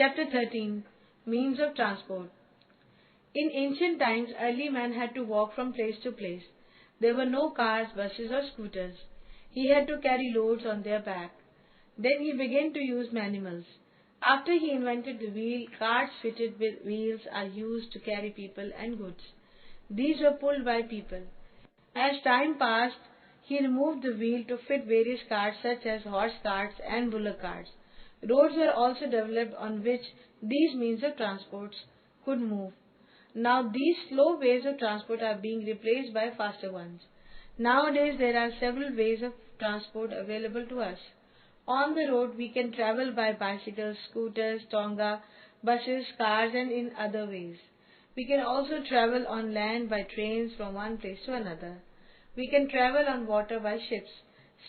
Chapter 13, Means of Transport. In ancient times, early man had to walk from place to place. There were no cars, buses or scooters. He had to carry loads on their back. Then he began to use animals. After he invented the wheel, carts fitted with wheels are used to carry people and goods. These were pulled by people. As time passed, he removed the wheel to fit various carts such as horse carts and bullock carts. Roads were also developed on which these means of transport could move. Now these slow ways of transport are being replaced by faster ones. Nowadays there are several ways of transport available to us. On the road we can travel by bicycles, scooters, tonga, buses, cars and in other ways. We can also travel on land by trains from one place to another. We can travel on water by ships,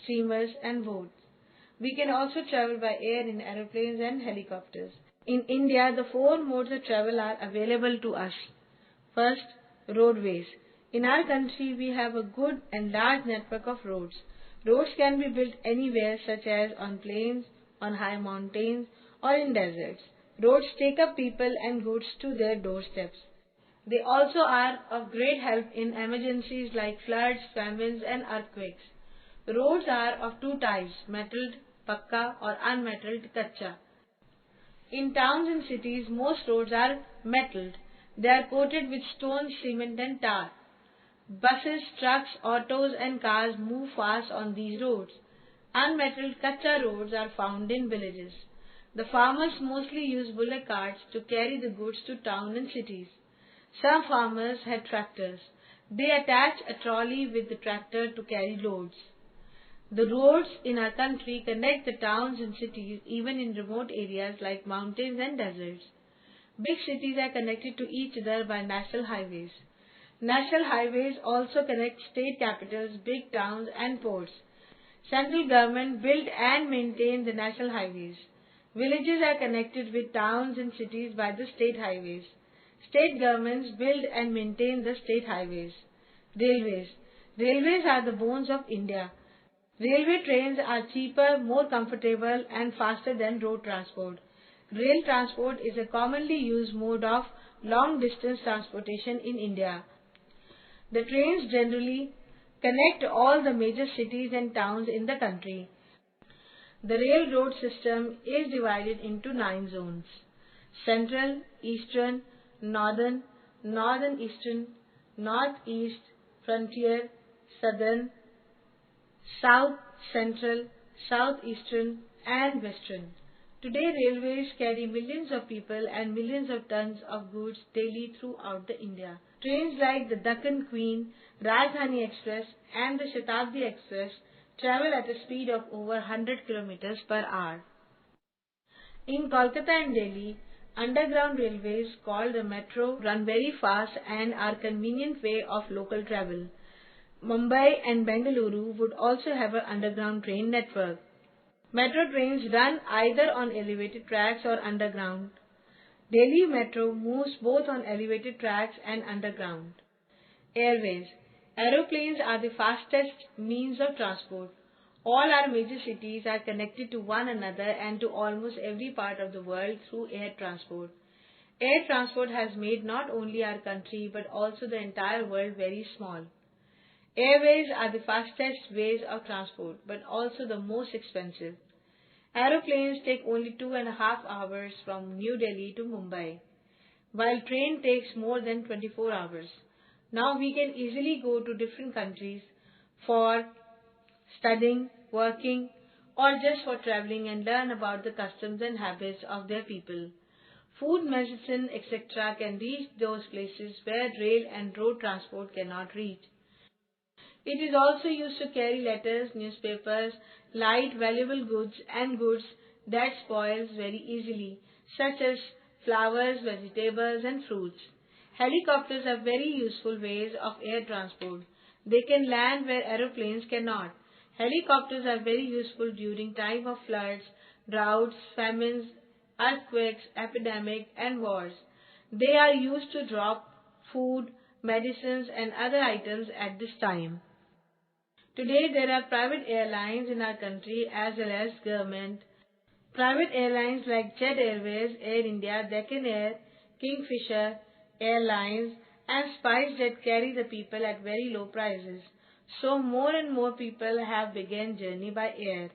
steamers and boats. We can also travel by air in aeroplanes and helicopters. In India, the four modes of travel are available to us. First, roadways. In our country, we have a good and large network of roads. Roads can be built anywhere, such as on plains, on high mountains, or in deserts. Roads take up people and goods to their doorsteps. They also are of great help in emergencies like floods, famines, and earthquakes. Roads are of two types, metalled, pakka, or unmetalled, kacha. In towns and cities, most roads are metalled. They are coated with stone, cement and tar. Buses, trucks, autos and cars move fast on these roads. Unmetalled kacha roads are found in villages. The farmers mostly use bullock carts to carry the goods to town and cities. Some farmers had tractors. They attach a trolley with the tractor to carry loads. The roads in our country connect the towns and cities even in remote areas like mountains and deserts. Big cities are connected to each other by national highways. National highways also connect state capitals, big towns and ports. Central government build and maintain the national highways. Villages are connected with towns and cities by the state highways. State governments build and maintain the state highways. Railways. Railways are the bones of India. Railway trains are cheaper, more comfortable and faster than road transport. Rail transport is a commonly used mode of long-distance transportation in India. The trains generally connect all the major cities and towns in the country. The railroad system is divided into 9 zones: Central, Eastern, Northern, Northeastern, Northeast, Frontier, Southern, South, Central, Southeastern and Western. Today railways carry millions of people and millions of tons of goods daily throughout the India. Trains like the Deccan Queen, Rajdhani Express and the Shatabdi Express travel at a speed of over 100 kilometers per hour. In Kolkata and Delhi, underground railways called the metro run very fast and are a convenient way of local travel. Mumbai and Bengaluru would also have an underground train network. Metro trains run either on elevated tracks or underground. Delhi Metro moves both on elevated tracks and underground. Airways. Aeroplanes are the fastest means of transport. All our major cities are connected to one another and to almost every part of the world through air transport. Air transport has made not only our country but also the entire world very small. Airways are the fastest ways of transport, but also the most expensive. Aeroplanes take only 2.5 hours from New Delhi to Mumbai, while train takes more than 24 hours. Now we can easily go to different countries for studying, working, or just for traveling and learn about the customs and habits of their people. Food, medicine, etc. can reach those places where rail and road transport cannot reach. It is also used to carry letters, newspapers, light, valuable goods and goods that spoils very easily, such as flowers, vegetables and fruits. Helicopters are very useful ways of air transport. They can land where aeroplanes cannot. Helicopters are very useful during time of floods, droughts, famines, earthquakes, epidemic and wars. They are used to drop food, medicines and other items at this time. Today there are private airlines in our country as well as government. Private airlines like Jet Airways, Air India, Deccan Air, Kingfisher Airlines, and SpiceJet carry the people at very low prices. So more and more people have begun journey by air.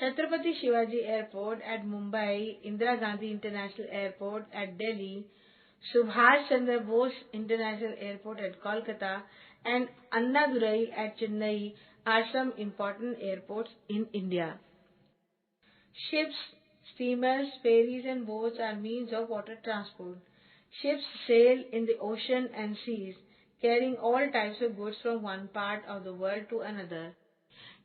Chhatrapati Shivaji Airport at Mumbai, Indira Gandhi International Airport at Delhi, Subhash Chandra Bose International Airport at Kolkata, and Annadurai at Chennai are some important airports in India. Ships, steamers, ferries, and boats are means of water transport. Ships sail in the ocean and seas, carrying all types of goods from one part of the world to another.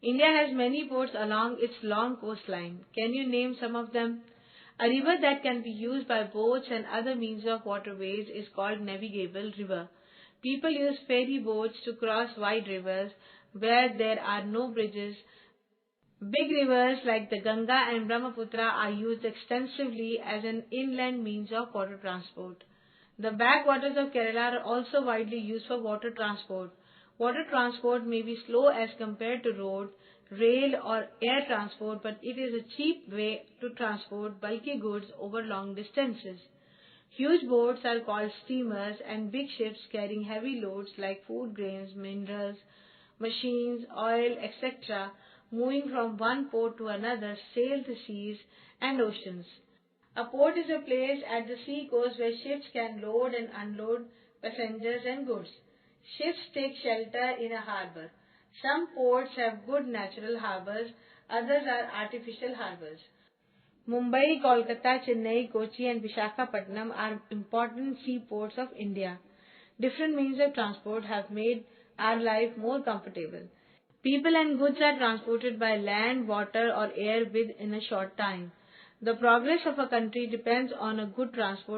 India has many ports along its long coastline. Can you name some of them? A river that can be used by boats and other means of waterways is called navigable river. People use ferry boats to cross wide rivers where there are no bridges. Big rivers like the Ganga and Brahmaputra are used extensively as an inland means of water transport. The backwaters of Kerala are also widely used for water transport. Water transport may be slow as compared to road, rail or air transport, but it is a cheap way to transport bulky goods over long distances. Huge boats are called steamers and big ships carrying heavy loads like food grains, minerals, machines, oil, etc., moving from one port to another, sail the seas and oceans. A port is a place at the sea coast where ships can load and unload passengers and goods. Ships take shelter in a harbor. Some ports have good natural harbors, others are artificial harbors. Mumbai, Kolkata, Chennai, Kochi and Visakhapatnam are important seaports of India. Different means of transport have made our life more comfortable. People and goods are transported by land, water or air within a short time. The progress of a country depends on a good transport